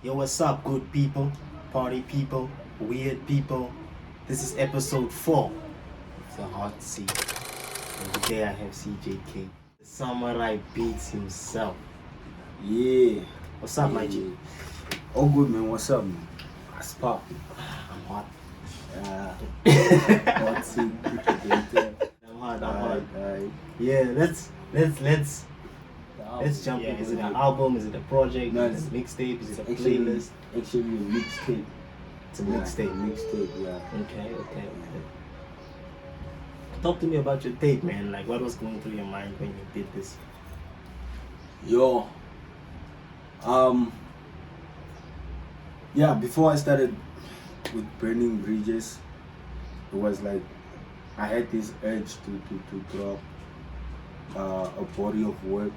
Yo, what's up, good people, party people, weird people? This is episode 4 of the Hot Seat. And today I have CJK, the samurai beats himself. Yeah. What's up, my G? Oh, good, man. What's up, man? What's pop? I'm hot. Hot seat. I'm hot. Yeah, let's jump in. Is it an album? Is it a project? No, is it a mixtape? Is it a actually- playlist? Actually, a mixtape. It's a mixtape. Mixtape, yeah. Okay. Talk to me about your tape, man. Like, what was going through your mind when you did this? Yo. Yeah, before I started with Burning Bridges, it was like I had this urge to drop a body of work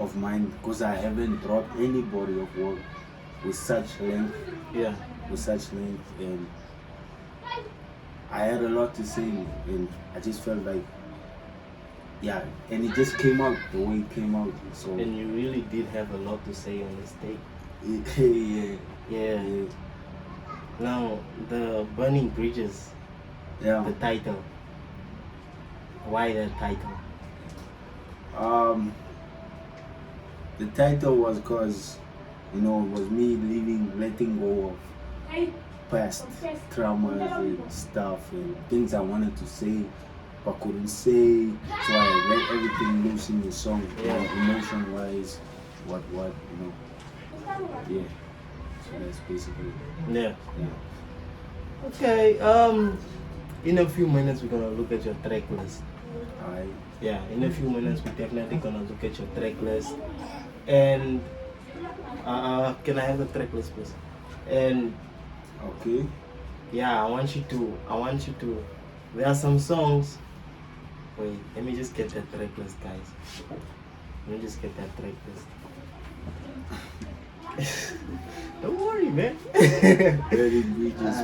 of mine, because I haven't dropped any body of work with such length, Yeah. and I had a lot to say, and I just felt like, yeah, and it just came out the way it came out. So And you really did have a lot to say on this tape. yeah. Now, the Burning Bridges, Yeah. the title. Why that title? The title was because, it was me letting go of past traumas and stuff and things I wanted to say but couldn't say. So I let everything loose in the song, emotion wise, what. Yeah. So that's basically it. Yeah. Yeah. Okay. In a few minutes we're gonna look at your track list. Alright. Yeah. In a few minutes we're definitely gonna look at your track list. And can I have the track list, please? And Okay. yeah, I want you to. There are some songs. Wait, let me just get that track list, guys. Let me just get that track list. Don't worry, man. Very bridges.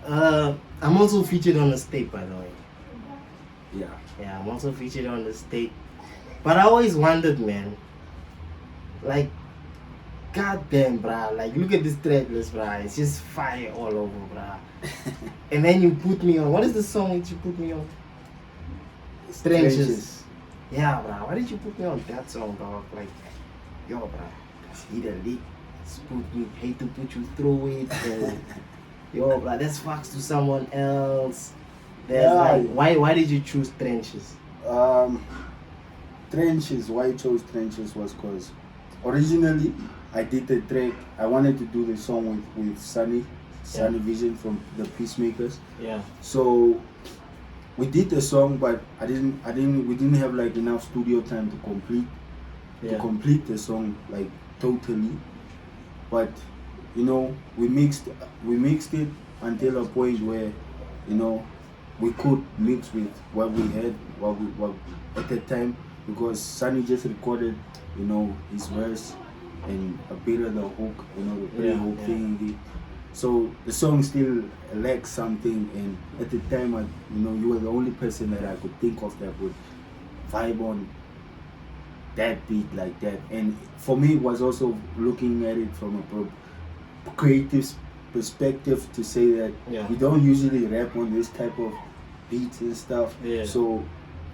Alright. I'm also featured on the tape, by the way. Yeah. Yeah, I'm also featured on this tape. But I always wondered, man. Like, goddamn, bruh. Like, look at this track list, bruh. It's just fire all over, bruh. And then you put me on. What is the song that you put me on? Trenches. Yeah, bruh. Why did you put me on that song, dog? Like, yo, bruh. That's hit a lick. Spook me. Hate to put you through it. And, yo, bruh. That's fucks to someone else. There's like, why did you choose Trenches? Trenches, why I chose Trenches was because originally I did the track, I wanted to do the song with Sunny Vision from the Peacemakers. Yeah. So we did the song, but we didn't have like enough studio time to complete the song like totally. But we mixed it until a point where we could mix with what we had what at that time, because Sunny just recorded his verse and a bit of the hook, the pre-hook thing. So the song still lacks something, and at the time you were the only person that I could think of that would vibe on that beat like that. And for me it was also looking at it from a creative perspective to say that we don't usually rap on this type of beats and stuff. Yeah. So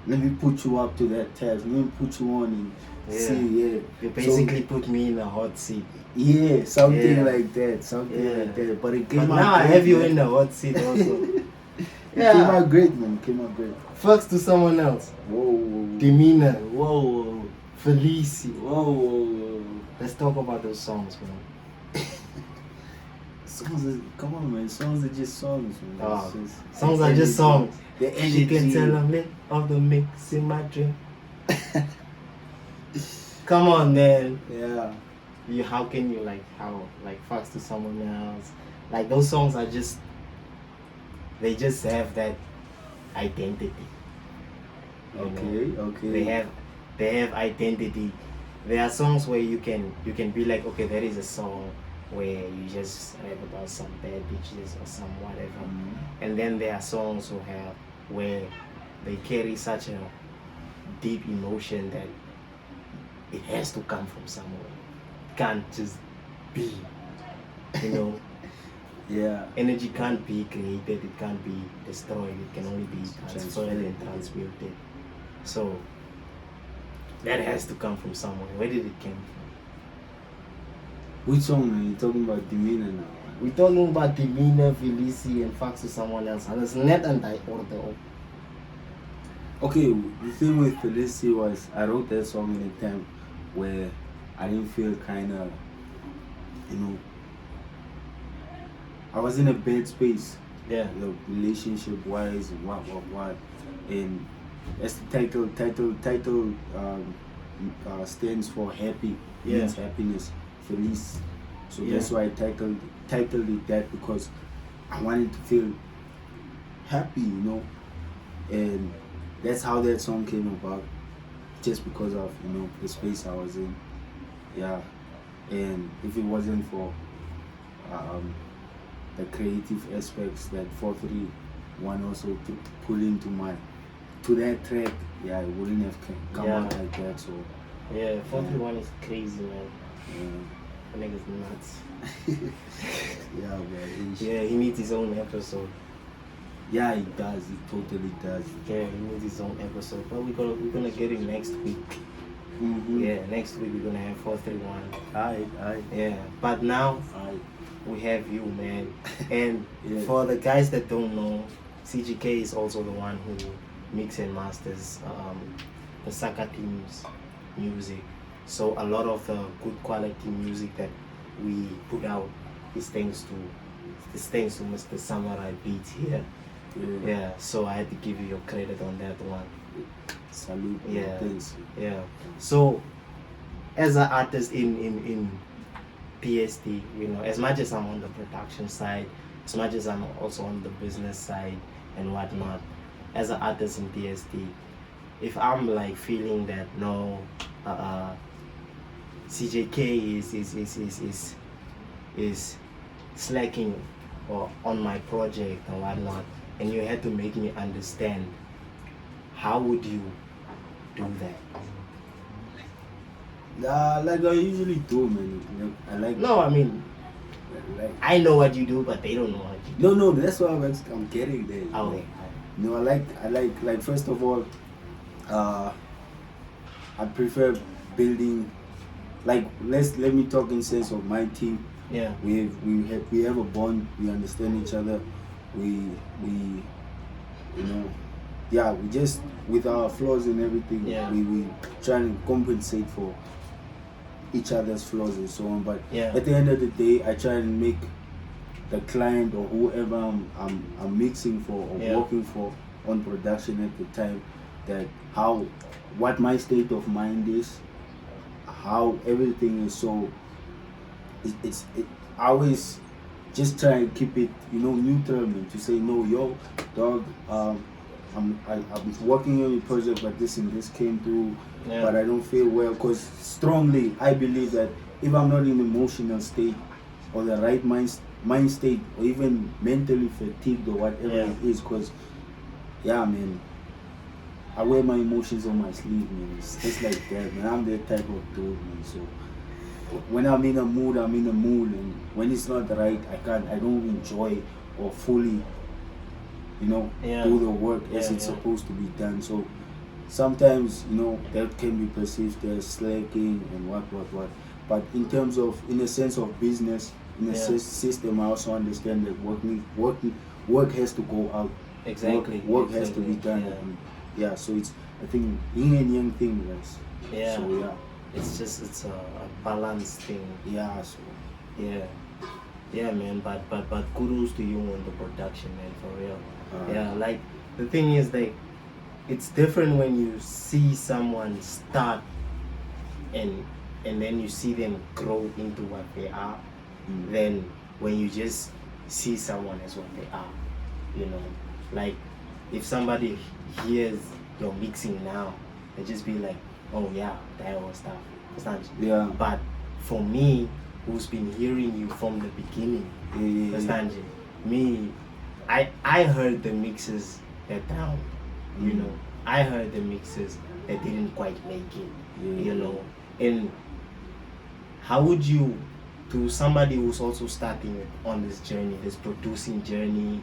let me put you up to that task. Let me put you on and see. Yeah. You basically put me in a hot seat. Yeah, something like that. Like that. But it came out. Now I have you in the hot seat also. It came out great, man. It came out great. Fucks to someone else. Whoa. Demeanor. Whoa. Felici. Whoa. Let's talk about those songs, man. Come on, man. Songs are just songs, man. Songs are just songs. The She can energy. tell I'm lit of the mix in my drink. Come on, man. Yeah. How can you fucks to someone else? Like, those songs are just, they just have that identity. Okay. They have identity. There are songs where you can be like, okay, there is a song where you just rap about some bad bitches or some whatever. And then there are songs where they carry such a deep emotion that it has to come from somewhere. It can't just be, you know. Yeah. Energy can't be created, it can't be destroyed, it can only be transferred and transmuted. So that has to come from somewhere. Where did it come from? Which song are you talking about? Demeanor now? We're talking about Demeanor, Felici, and Fax to someone else. And it's net and I order. Okay, the thing with Felici was I wrote that song in a time where I didn't feel kind of, you know, I was in a bad space. Yeah. You know, relationship wise, what, and as the title stands for happy. Yeah. Means happiness, feliz. So Yeah. that's why I titled it that, because I wanted to feel happy, you know, and that's how that song came about, just because of, you know, the space I was in. Yeah, and if it wasn't for the creative aspects that 431 also to put into that track, yeah, it wouldn't have come out like that. So yeah, 431 is crazy, man. yeah. I think it's nuts. Yeah, man. Yeah, he needs his own episode. Yeah, he does. He totally does. Yeah, he needs his own episode. But we're gonna get him next week. Mm-hmm. Yeah, next week we're gonna have 431. Aye. Yeah, but now Aye. we have you, man. And Yes. for the guys that don't know, CJK is also the one who mix and masters the Saka team's music. So a lot of the good quality music that we put out is thanks to Mr. Samurai Beats here. Yeah, so I had to give you your credit on that one. Salute. Yeah. Thanks. Yeah. So as an artist in PST, you know, as much as I'm on the production side, as much as I'm also on the business side and whatnot, as an artist in PST, if I'm like feeling that no, CJK is slacking or on my project and whatnot, and you had to make me understand, how would you do that? Like I usually do, man. Like, I like. No, I mean, Like, I know what you do, but they don't know what you do. no, that's why I'm getting there. Okay. No, I like first of all, I prefer building. Like let me talk in sense of my team. Yeah. We have a bond. We understand each other. We you know, yeah, we just, with our flaws and everything, Yeah. we try and compensate for each other's flaws and so on. But Yeah. at the end of the day, I try and make the client or whoever I'm mixing for or Yeah. working for on production at the time, that what my state of mind is, how everything is. So I always just try and keep it, you know, neutral, man, to say, no, yo, dog, I'm working on a project, but this and this came through, Yeah. but I don't feel well, because strongly I believe that if I'm not in emotional state or the right mind state, or even mentally fatigued or whatever Yeah. it is, because yeah, man, I wear my emotions on my sleeve, man. It's just like that, man. I'm that type of dude, man. So when I'm in a mood, I'm in a mood, and when it's not right, I don't enjoy or fully, you know, Yeah. do the work as Yeah, it's yeah. supposed to be done. So sometimes, you know, that can be perceived as slacking and what. But in terms of, in a sense of business, in a Yeah. system, I also understand that work has to go out. Exactly. Work has to be done. Yeah. And yeah, so it's, I think, yin and yang thing, guys. Yeah. So yeah. It's a balance thing. Yeah, so Yeah, man. But kudos to you on the production, man. For real. Uh, Yeah, like the thing is, like, it's different when you see someone start and then you see them grow into what they are, than when you just see someone as what they are. You know, like if somebody hears your mixing now, they just be like, oh yeah, that was stuff. Understand? yeah. But for me, who's been hearing you from the beginning, Yeah. understand? Me, I heard the mixes that drowned. You know, I heard the mixes that didn't quite make it. Yeah. You know, And how would you, to somebody who's also starting on this journey, this producing journey,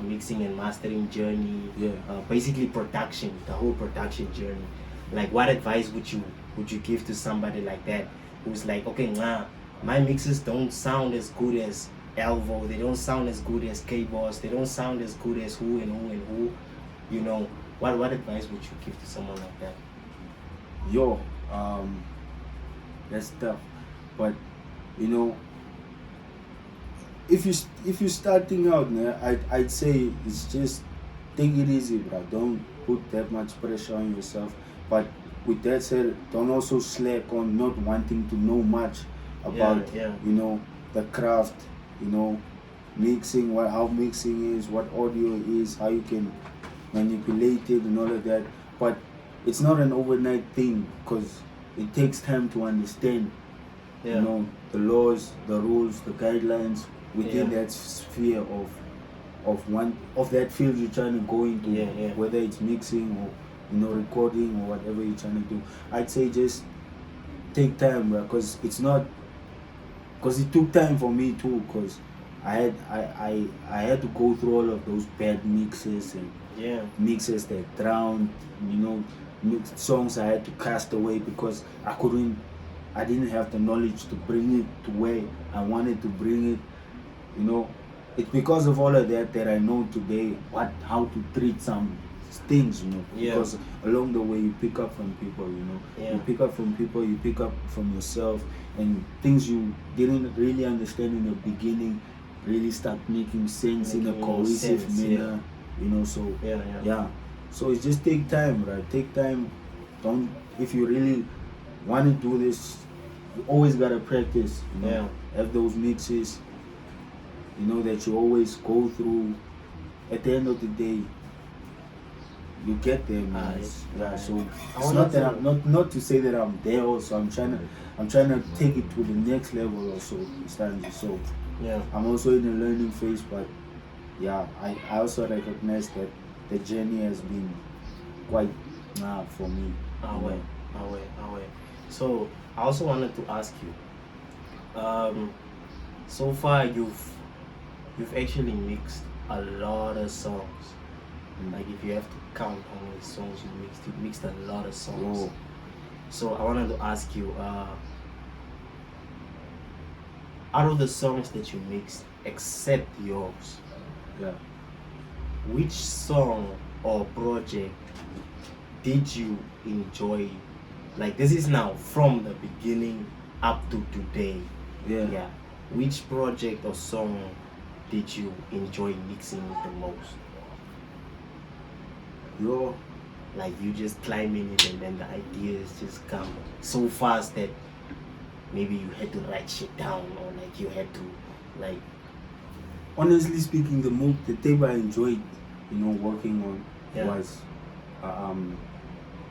mixing and mastering journey, basically production, the whole production journey, like what advice would you give to somebody like that who's like, okay, nah, my mixes don't sound as good as Elvo, they don't sound as good as K-Boss, they don't sound as good as who and who and who, you know, what advice would you give to someone like that? Yo, that's tough, but you know, if you're starting out, man, I'd say it's just take it easy, bro. Don't put that much pressure on yourself. But with that said, don't also slack on not wanting to know much about you know, the craft, you know, mixing, how mixing is, what audio is, how you can manipulate it and all of that. But it's not an overnight thing, because it takes time to understand, you know, the laws, the rules, the guidelines within that sphere of that field you're trying to go into, whether it's mixing or, you know, recording or whatever you're trying to do. I'd say just take time, because it's not, because it took time for me too, because I had to go through all of those bad mixes and mixes that drowned, you know, songs I had to cast away because I didn't have the knowledge to bring it to where I wanted to bring it, you know. It's because of all of that that I know today how to treat some things, you know, because along the way you pick up from people, you know, you pick up from people, you pick up from yourself, and things you didn't really understand in the beginning really start making sense in a cohesive manner, you know. So so it's just take time, right? Take time. Don't, if you really want to do this, you always gotta practice, you know. Have those mixes, you know, that you always go through. At the end of the day, you get there, man. So it's not that I'm not to say that I'm there also. I'm trying to take it to the next level also, Stanley. So I'm also in the learning phase, but I also recognize that the journey has been quite for me. So I also wanted to ask you, so far you've actually mixed a lot of songs. Like if you have to count how many songs you mixed a lot of songs. So I wanted to ask you, out of the songs that you mixed, except yours, which song or project did you enjoy? Like this is now from the beginning up to today. Which project or song did you enjoy mixing the most? Like you just climb in it and then the ideas just come so fast that maybe you had to write shit down, or like you had to, like. Honestly speaking, the tape I enjoyed, you know, working on was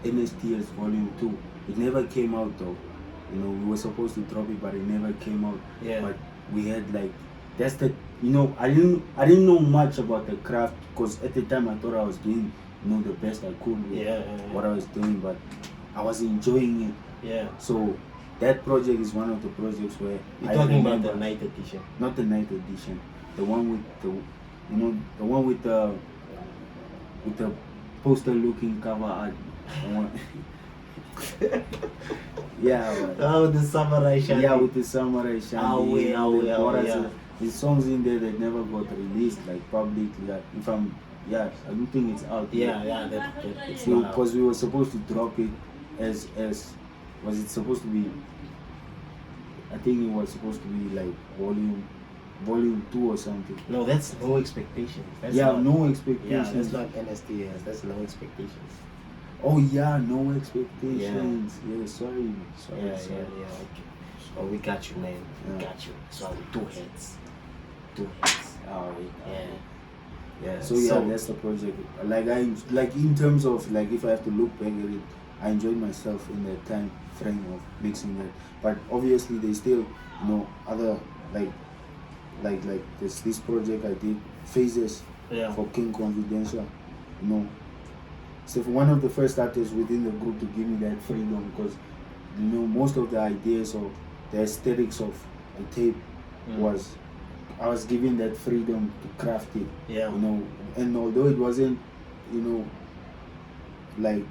NSTS Volume 2. It never came out though. You know, we were supposed to drop it, but it never came out. But we had like, that's the, you know, I didn't know much about the craft, because at the time I thought I was doing, you know, the best I could with what I was doing, but I was enjoying it. So that project is one of the projects where you're talking about the night edition. Not the night edition. The one with the, you know, the one with the poster looking cover art. Oh, the samurai shiny. With the samurai shiny. The songs in there that never got released, like publicly. Like, if I'm, I don't think it's out. It's so because we were supposed to drop it as was it supposed to be? I think it was supposed to be like volume 2 or something. No, that's No Expectations. That's No Expectations. That's not NSTS. That's No Expectations. Oh No Expectations. Sorry. Okay. Oh, we got you, man. We got you. So two heads. So that's the project. Like in terms of, like, if I have to look back at it, I enjoyed myself in that time frame of mixing that. But obviously there's still, you know, other like this project I did, Phases, for King Confidential, you know. So for one of the first artists within the group to give me that freedom, because you know, most of the ideas or the aesthetics of the tape was, I was given that freedom to craft it. Yeah. You know, and although it wasn't, you know, like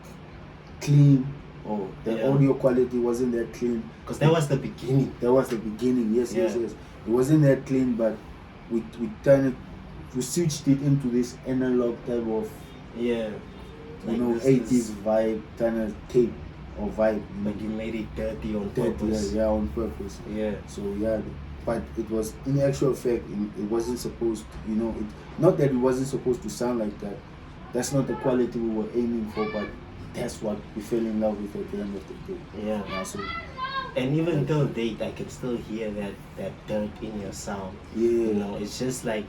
clean, or the audio quality wasn't that clean, because that was the beginning. That was the beginning. Yes. It wasn't that clean, but we switched it into this analog type of you know, 80s vibe kind of tape or vibe. But you made it dirty on purpose. Yeah, on purpose. Yeah. So yeah, but it was, in actual fact, it wasn't supposed to, you know, not that it wasn't supposed to sound like that. That's not the quality we were aiming for, but that's what we fell in love with at the end of the day. Yeah. So, and even till date, I can still hear that dirt in your sound. Yeah. You know, it's just like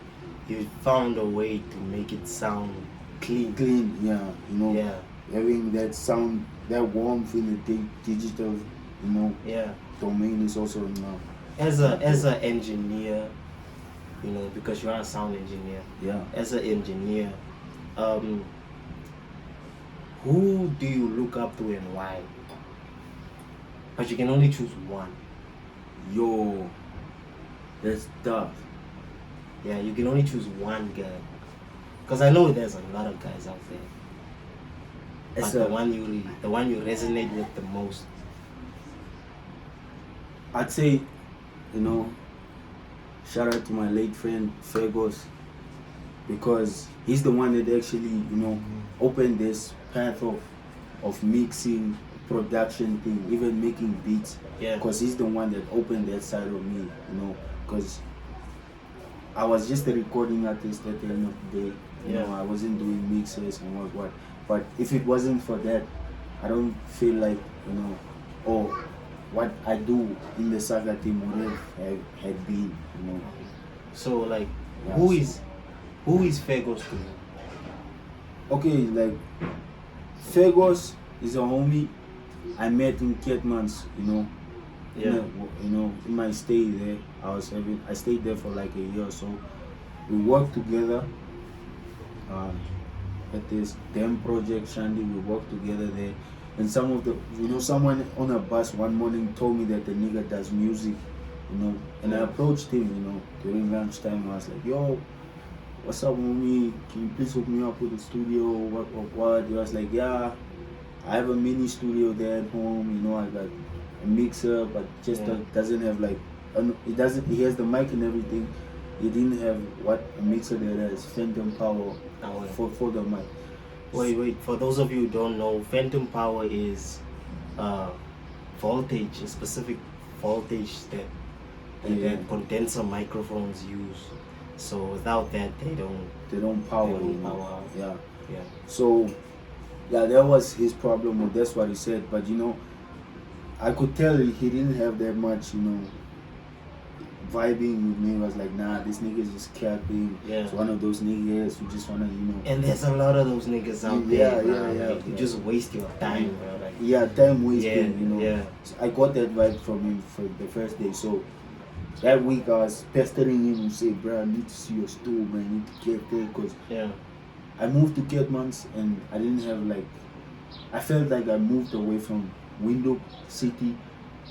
you found a way to make it sound clean. Yeah. You know. Yeah. Having that sound, that warmth in the digital, you know. Yeah. Domain is also enough. As an engineer, you know, because you are a sound engineer. Yeah. As an engineer, who do you look up to and why? But you can only choose one. Yo, that's tough. Yeah, you can only choose one guy. Because I know there's a lot of guys out there. But the one you resonate with the most. I'd say, you know, shout out to my late friend Fergus, because he's the one that actually, you know, opened this path of mixing, production thing, even making beats. Yeah. Because he's the one that opened that side of me, you know, because I was just a recording artist at the end of the day. You know, I wasn't doing mixes and what. But if it wasn't for that, I don't feel like, you know, or what I do in the Saga team would have had been, you know. So like, who is Fergus to you? Okay, like Fergus is a homie I met in Ketmans, you know. Yeah. You know, in my stay there, I stayed there for like a year or so. We worked together at this dam project, Shandy. We worked together there. And some of the, you know, someone on a bus one morning told me that the nigga does music, you know. And I approached him, you know, during lunchtime. I was like, yo, what's up, homie? Can you please hook me up with the studio? What? He was like, yeah, I have a mini studio there at home, you know. I got a mixer, but just doesn't have like, he has the mic and everything. He didn't have what a mixer that has phantom power for the mic. Wait, for those of you who don't know, phantom power is voltage, a specific voltage that condenser microphones use. So without that, they don't power. Yeah. So yeah, that was his problem, or that's what he said. But you know, I could tell he didn't have that much, you know, vibing with me. Was like, nah, this nigga is just capping. Yeah. It's one of those niggas who just wanna, you know. And there's a lot of those niggas out there. Yeah. You just waste your time, bro. Like, time wasting, you know. Yeah. So I got that vibe from him for the first day. So that week I was pestering him and say, bro, I need to see your store, man. I need to get there, because I moved to Ketmans and I didn't have like, I felt like I moved away from Window City,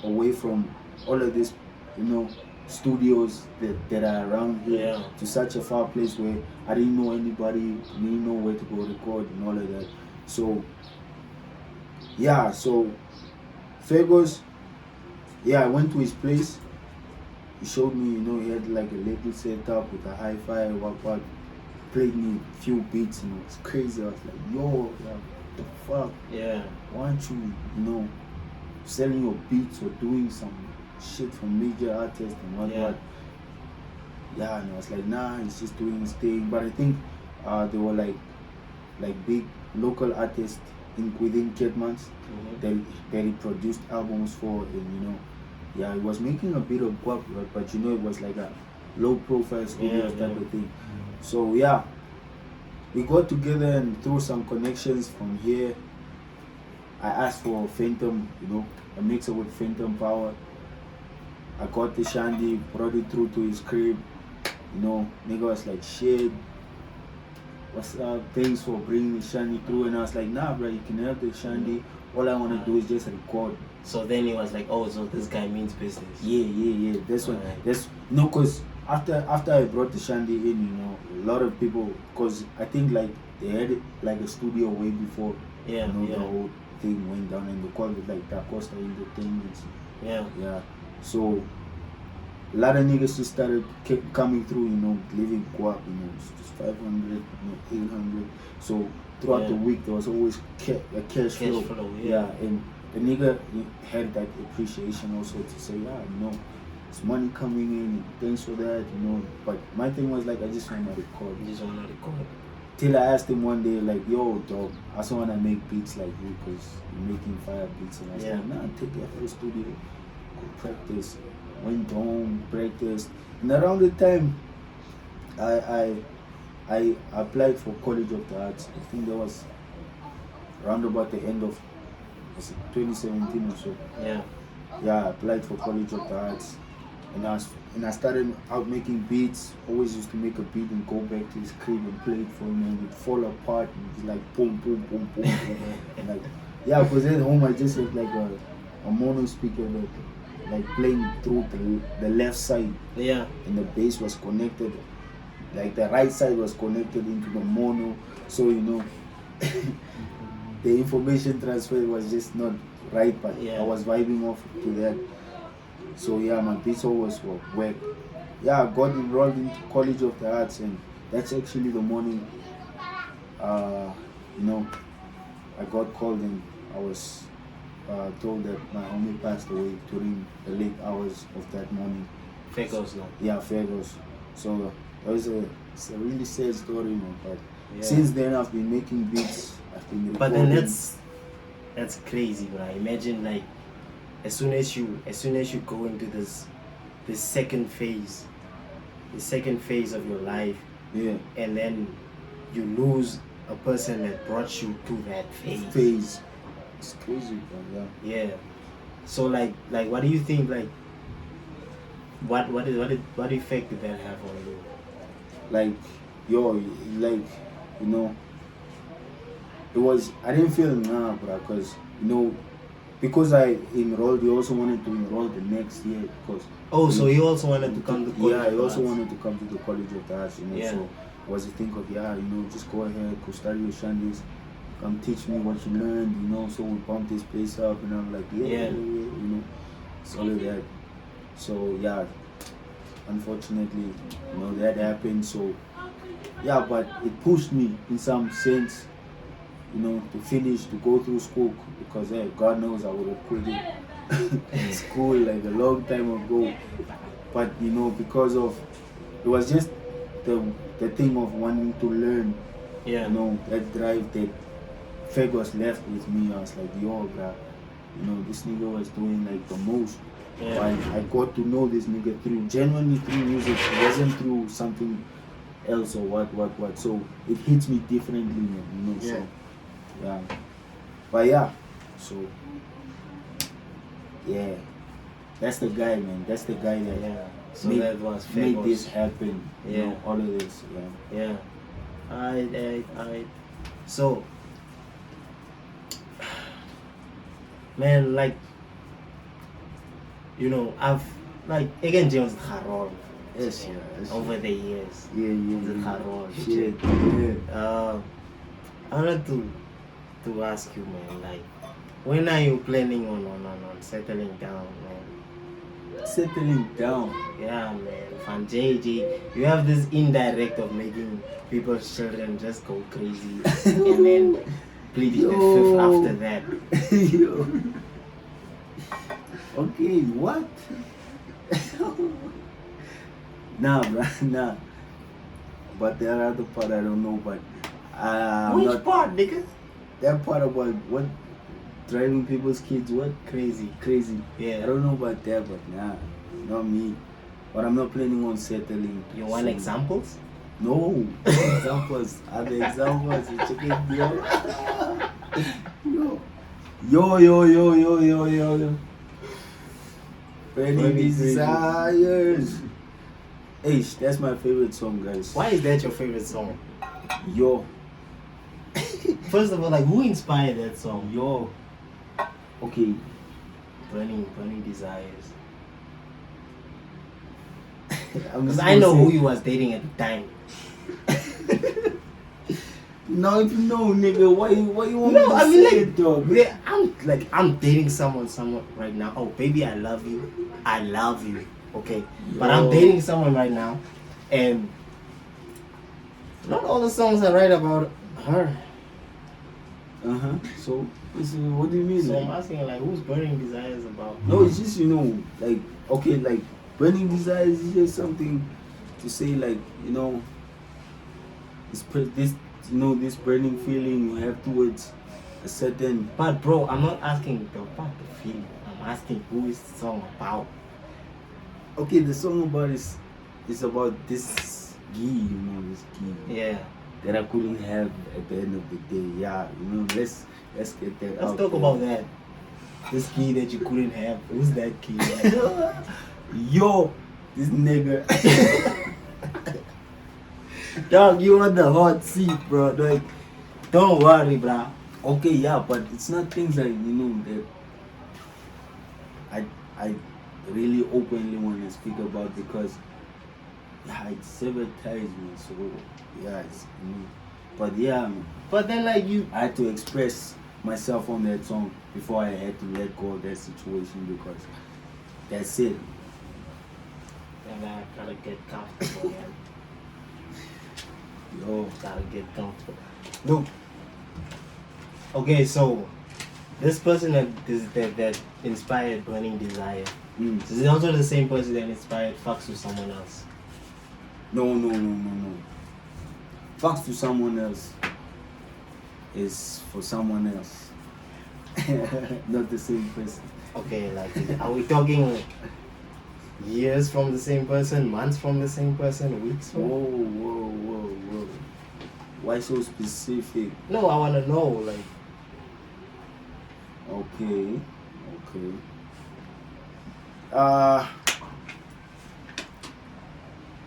away from all of this, you know, studios that are around here, to such a far place where I didn't know anybody, didn't know where to go record and all of that. So yeah, so Fergus, I went to his place. He showed me, you know, he had like a little setup with a hi-fi, what, played me a few beats, and it was crazy. I was like, yo, what the fuck? Yeah. Why aren't you, you know, selling your beats or doing some shit from major artists and what? Yeah, and I was like, nah, he's just doing his thing. But I think there were like big local artists within Ketmans that he produced albums for, and you know, he was making a bit of guap, but you know, it was like a low profile studio type of thing. So we got together, and through some connections from here, I asked for Phantom, you know, a mixer with Phantom power. I got the Shandy, brought it through to his crib. You know, nigga was like, shit, what's up? Thanks for bringing the shandy through. And I was like, nah, bro, you can have the shandy. All I want to do is just record. So then he was like, oh, so this guy means business. Yeah. That's what. That's no, cause after I brought the shandy in, you know, a lot of people, cause I think like they had it like a studio way before. Yeah. You know, the whole thing went down, and they called it like Da Costa Entertainment. Yeah. So a lot of niggas just started coming through, you know, living co-op, you know, just 500, you know, 800. So throughout the week there was always a cash flow. And the nigga had that appreciation also to say, yeah, you know, it's money coming in, and thanks for that, you know. But my thing was like, I just want to record. Till I asked him one day, like, yo, dog, I also want to make beats like you, because you're making fire beats. And I was like, nah, take it to the studio, go practice. Went home, practiced. And around the time I applied for College of the Arts, I think that was around about the end of 2017 or so. Yeah, I applied for College of the Arts, and I started out making beats. Always used to make a beat and go back to his crib and play it for him, and it would fall apart and it's like boom boom boom boom. And like, yeah, because at home I just had like a mono speaker that like playing through the left side. And the bass was connected, like the right side was connected into the mono, so you know the information transfer was just not right, but I was vibing off to that. So yeah, my beats always were whack. Yeah, I got enrolled into College of the Arts, and that's actually the morning you know, I got called, and I was told that my homie passed away during the late hours of that morning. Fagos now. Yeah, Fagos. So it's a really sad story, man. But since then I've been making beats. I've been recording. But then that's crazy, bro. Imagine like as soon as you go into this second phase, the second phase of your life, and then you lose a person that brought you to that phase. It's crazy, bro. Yeah. So like what do you think, like what effect did that have on you? Like, like, you know, I didn't feel nah, bro, because you know, because I enrolled, you also wanted to enroll the next year, because so you also wanted to come to college. Yeah, I also wanted to come to the College of the Arts, you know. So was the think of, you know, just go ahead, go study your shandies, come teach me what you learned, you know. So we pump this place up, and I'm like, you know, it's all of that. So yeah, unfortunately, you know, that happened. So yeah, but it pushed me in some sense, you know, to finish, to go through school, because God knows I would have quit it school like a long time ago. But you know, because of, it was just the thing of wanting to learn, you know, that drive that Fagos left with me. I was like, yo, bro, you know, this nigga was doing like the most. I got to know this nigga genuinely through music. It wasn't through something else or what. So it hits me differently, man, you know. So yeah, but yeah, so yeah, that's the guy, man. That's the guy that made this happen. You know, all of this. Alright. So, man, like, you know, I've like again James Harol. Over the years. Shit. I wanted to ask you, man, like, when are you planning on settling down, man? Settling down? Yeah, man. From JJ, you have this indirect of making people's children just go crazy and then pleading the fifth after that. Okay, what? Nah, bro, nah. But the other part I don't know, but which part, nigga? That part about what, driving people's kids, what? Crazy. Yeah. I don't know about that, but nah, not me. But I'm not planning on settling. You want examples? No, examples. Other examples. Check it, yo. Burning Desires. Hey, that's my favorite song, guys. Why is that your favorite song? Yo, First of all, like, who inspired that song? yo. Okay. Burning Desires. I'm Because just I know gonna who say- you was dating at the time. Now if you know, nigga, why you want me No, to I say mean, like, it, though? I'm dating someone right now. Oh, baby, I love you. I love you. Okay, but I'm Yo. dating someone right now, and not all the songs I write about her. So, what do you mean? So like? I'm asking, like, who's Burning Desires about? No, it's just, like, okay, like, burning desires is just something to say, like, this burning feeling you have towards a certain. But bro, I'm not asking about the feeling. I'm asking who is the song about. Okay, the song about is about this this key Yeah. that I couldn't have at the end of the day. Yeah, let's get that. Let's out talk there. about that. This key that you couldn't have. Who's that key? Yo, this nigga. Dog, you on the hot seat, bro. Like, don't worry, bro. Okay, yeah, but it's not things like that I really openly want to speak about, because it's advertisement, so yeah, but yeah, man, But then, like, I had to express myself on that song before I had to let go of that situation, because that's it. and I gotta get comfortable, man. Yo, Gotta get comfortable. Look. Okay, so this person that inspired Burning Desire, is it also the same person that inspired Fucks to someone else? no. Fucks to someone else is for someone else. Not the same person. Okay, like, are we talking like years from the same person, months from the same person, weeks from? Whoa. Why so specific? No, I wanna know, like, Okay.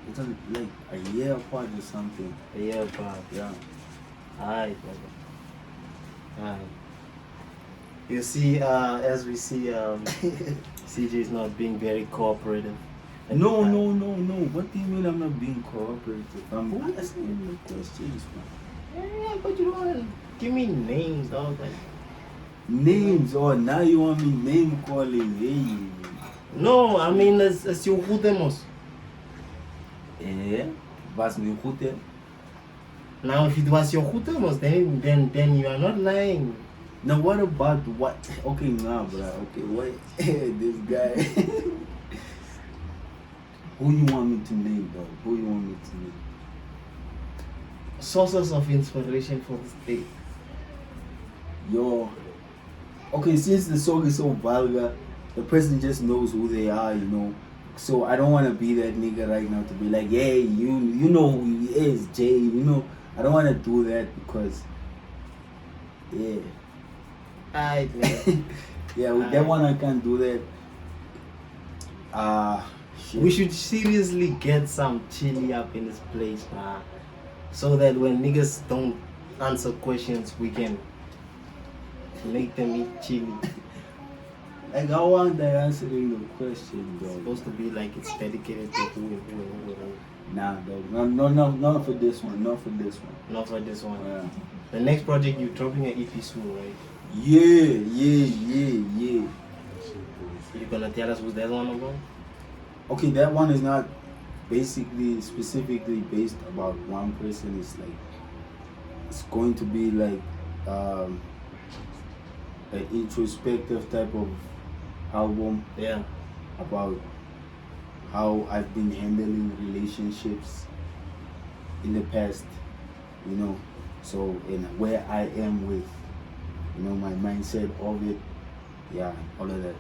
It's like a year apart or something. a year apart. Yeah. Alright, brother. Alright. You see, as we see, CJ is not being very cooperative. at the No. time. What do you mean I'm not being cooperative? I'm asking the questions, man. Yeah, but you don't wanna give me names, dog. Like, Names, or now you want me name calling? Hey. no, I mean, as your Hutemos. Was me goed, hè? Now, if it was your Hutemos, then you are not lying. Now what about what? Okay, nah, bro. Okay, wait. This guy. Who you want me to name, dog? Who you want me to name? Sources of inspiration for this day. Yo. Okay, since the song is so vulgar, the person just knows who they are, So I don't want to be that nigga right now to be like, hey, you know who he is, Jay. I don't want to do that, because, yeah. Alright, man. Yeah, with that one I can't do that. Shit. We should seriously get some chili up in this place, man. So that when niggas don't answer questions, we can make them eat chili. Like, I want that answering the question, It's dog. supposed to be like it's dedicated to who. Nah, dog. No, not for this one. Not for this one. Not for this one. Yeah. The next project, you're dropping an EP soon, right? Yeah. You're gonna tell us who's that one about? Okay, that one is not specifically based about one person. It's like, it's going to be like an introspective type of album Yeah. about how I've been handling relationships in the past, so, and where I am with, my mindset of it, yeah, all of that.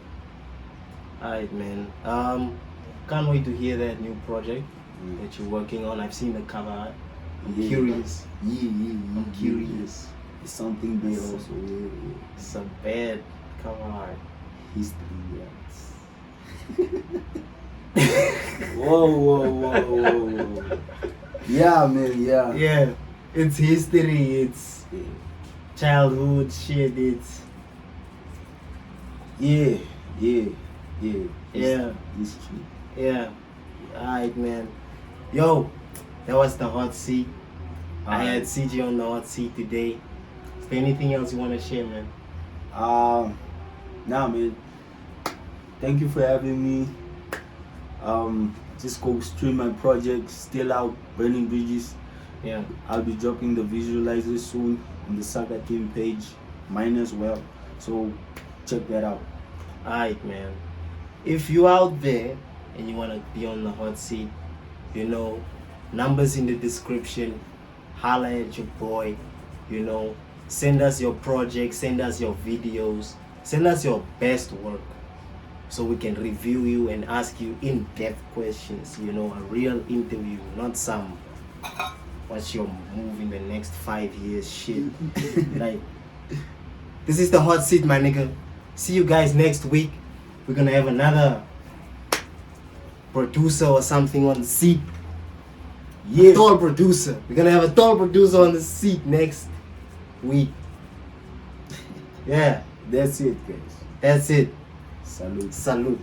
Alright, man. Can't wait to hear that new project that you're working on. I've seen the cover art. I'm Yeah. curious. Yeah. I'm curious. It's something there also, yeah. It's a bad cover art. History, yes. Whoa. Yeah, man, yeah. Yeah. It's history, it's Yeah. childhood shit, it's Yeah, yeah, yeah. Yeah. History. yeah. Alright, man. Yo, that was the hot seat. I had CJ on the hot seat today. Is there anything else you want to share, man? Nah, man. Thank you for having me. Just go stream my project, still out, Burning Bridges. Yeah. I'll be dropping the visualizer soon on the Saga Team page, mine as well. So check that out. Alright, man. If you out there and you want to be on the hot seat, you know, numbers in the description. Holla at your boy. You know, send us your project, send us your videos, send us your best work, so we can review you and ask you in-depth questions. You know, a real interview, not some what's your move in the next 5 years shit. Like, this is the hot seat, my nigga. See you guys next week. We're gonna have another producer or something on the seat. Yeah. Tall producer. We're gonna have a tall producer on the seat next week. Yeah, That's it, guys. that's it. Salute. Salute.